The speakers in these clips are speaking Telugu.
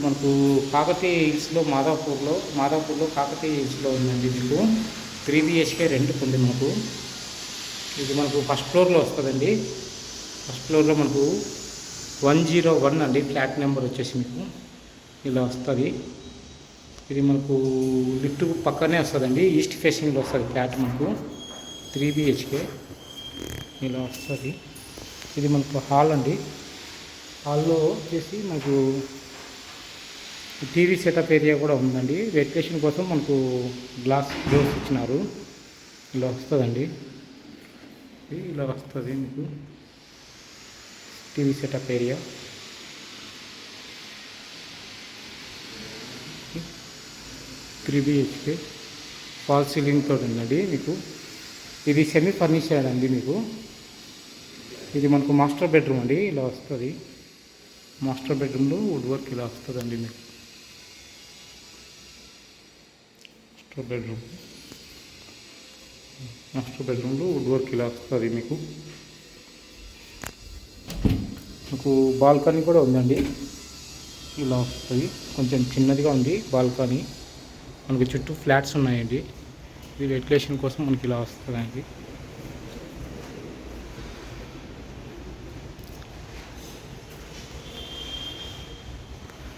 మనకు కాకతీయ హిల్స్లో మాదాపూర్లో కాకతీయ హిల్స్లో ఉందండి. మీకు 3 BHK రెంట్కి ఉంది మనకు. ఇది మనకు ఫస్ట్ ఫ్లోర్లో వస్తుందండి. ఫస్ట్ ఫ్లోర్లో మనకు 101 అండి ఫ్లాట్ నెంబర్ వచ్చేసి మీకు ఇలా వస్తుంది. ఇది మనకు లిఫ్ట్ పక్కనే వస్తుందండి. ఈస్ట్ ఫేసింగ్లో వస్తుంది ఫ్లాట్ మనకు 3 BHK ఇలా వస్తుంది. ఇది మనకు హాల్ అండి. హాల్లో వచ్చేసి మనకు టీవీ సెటప్ ఏరియా కూడా ఉందండి. వెంటిలేషన్ కోసం మనకు గ్లాస్ డోర్స్ ఇచ్చినారు. ఇలా వస్తుందండి. ఇలా వస్తుంది మీకు TV setup area. 3 BHK fall ceiling తోటి ఉందండి మీకు. ఇది సెమీ ఫర్నిచర్డ్ అండి మీకు. ఇది మనకు మాస్టర్ బెడ్రూమ్ అండి. ఇలా వస్తుంది. మాస్టర్ బెడ్రూమ్లో వుడ్ వర్క్ ఇలా వస్తుందండి మీకు. మాస్టర్ బెడ్రూమ్లో వుడ్ వర్క్ ఇలా వస్తుంది మీకు. మీకు బాల్కనీ కూడా ఉందండి. ఇలా వస్తుంది. కొంచెం చిన్నదిగా ఉంది బాల్కనీ. మనకు చుట్టూ ఫ్లాట్స్ ఉన్నాయండి. ఇది వెంటిలేషన్ కోసం మనకి ఇలా వస్తుందండి.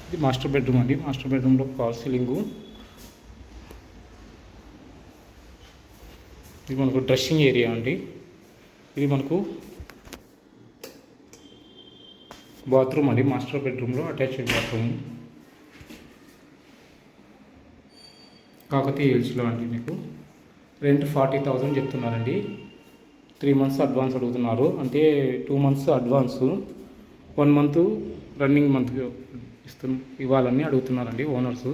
ఇది మాస్టర్ బెడ్రూమ్ అండి. మాస్టర్ బెడ్రూమ్లో ఫాల్ సీలింగు. ఇది మనకు డ్రెస్సింగ్ ఏరియా అండి. ఇది మనకు బాత్రూమ్ అండి. మాస్టర్ బెడ్రూమ్లో అటాచ్డ్ బాత్రూమ్. కాకతీయ హిల్స్లో అండి. మీకు రెంట్ 40,000 చెప్తున్నారండి. 3 months అడ్వాన్స్ అడుగుతున్నారు. అంటే 2 months advance, 1 month running month ఇవ్వాలని అడుగుతున్నారండి ఓనర్స్.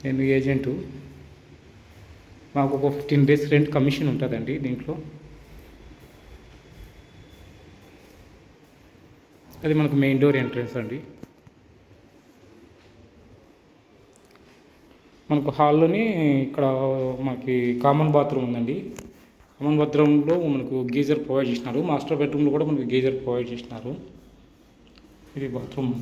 నేను ఏజెంటు. మాకు ఒక 15 days రెంట్ కమిషన్ ఉంటుందండి దీంట్లో. అది మనకు మెయిన్ డోర్ ఎంట్రన్స్ అండి. మనకు హాల్లోనే ఇక్కడ మనకి కామన్ బాత్రూమ్ ఉందండి. కామన్ బాత్రూంలో మనకు గీజర్ ప్రొవైడ్ చేసినారు. మాస్టర్ బెడ్రూమ్లో కూడా మనకు గీజర్ ప్రొవైడ్ చేసినారు. ఇది బాత్రూమ్.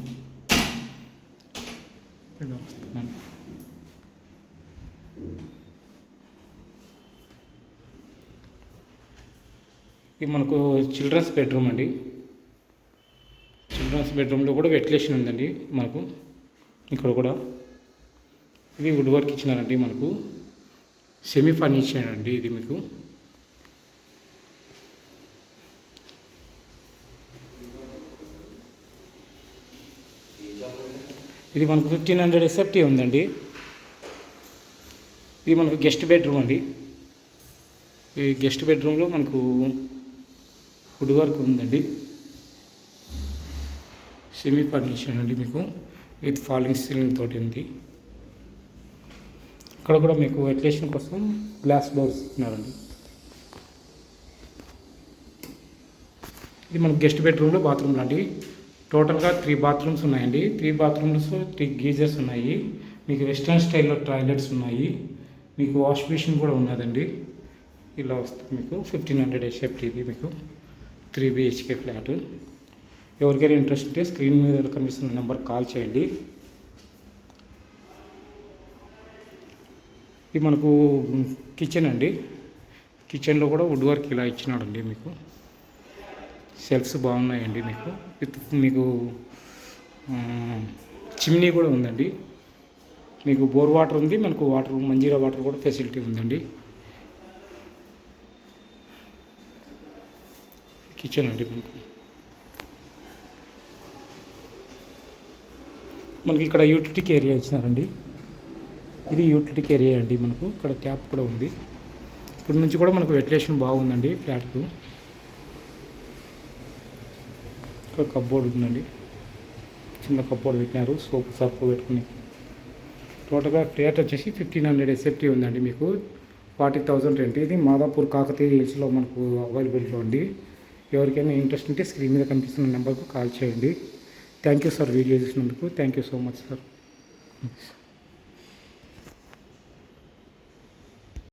ఇది మనకు చిల్డ్రన్స్ బెడ్రూమ్ అండి. చిల్డ్రన్స్ బెడ్రూమ్లో కూడా వెంటిలేషన్ ఉందండి మనకు. ఇక్కడ కూడా ఇది వుడ్ వర్క్ ఇచ్చినారండి మనకు. సెమీ ఫర్నిచర్ అండి ఇది మీకు. ఇది మనకు 1500 SFT ఉందండి. ఇది మనకు గెస్ట్ బెడ్రూమ్ అండి. ఈ గెస్ట్ బెడ్రూమ్లో మనకు వుడ్ వర్క్ ఉందండి. సెమీ ఫర్నిచర్ అండి మీకు. విత్ ఫాలింగ్ సీలింగ్ తోటి ఉంది. ఇక్కడ కూడా మీకు వెంటిలేషన్ కోసం గ్లాస్ డోర్స్ ఇచ్చినారండి. ఇది మనకు గెస్ట్ బెడ్రూమ్లో బాత్రూమ్ లాంటి టోటల్గా 3 bathrooms ఉన్నాయండి. 3 bathrooms 3 గీజర్స్ ఉన్నాయి. మీకు వెస్ట్రన్ స్టైల్లో టాయిలెట్స్ ఉన్నాయి. మీకు వాష్ బేసిన్ కూడా ఉన్నదండి. ఇలా వస్తుంది మీకు 1500 SFT. ఇది మీకు 3 BHK ఫ్లాట్. ఎవరికైనా ఇంట్రెస్ట్ ఉంటే స్క్రీన్ మీద కనిపిస్తున్న నెంబర్ కాల్ చేయండి. ఇది మనకు కిచెన్ అండి. కిచెన్లో కూడా వుడ్ వర్క్ ఇలా ఇచ్చినాడండి మీకు. షెల్ఫ్స్ బాగున్నాయండి మీకు. మీకు చిమ్నీ కూడా ఉందండి. మీకు బోర్ వాటర్ ఉంది. మనకు వాటర్ మంజీరా వాటర్ కూడా ఫెసిలిటీ ఉందండి. కిచెన్ అండి మనకి ఇక్కడ యూటిలిటీ ఏరియా ఇచ్చినారండి. ఇది యూటిలిటీ ఏరియా అండి మనకు. ఇక్కడ ట్యాప్ కూడా ఉంది. ఇక్కడ నుంచి కూడా మనకు వెంటిలేషన్ బాగుందండి ఫ్లాట్కు. ఇక్కడ కప్బోర్డ్ ఉందండి. చిన్న కప్బోర్డ్ పెట్టినారు సోప్ సర్ఫ్ పెట్టుకుని. టోటల్గా ఫ్లాట్ వచ్చేసి 1500 SFT ఉందండి మీకు. 40,000 రెంట్. ఇది మాదాపూర్ కాకతీయ హిల్స్లో మనకు అవైలబుల్గా ఉంది. ఎవరికైనా ఇంట్రెస్ట్ ఉంటే స్క్రీన్ మీద కనిపిస్తున్న నెంబర్కు కాల్ చేయండి. థ్యాంక్ యూ సార్ వీడియో చూసినందుకు. Thank you so much sir.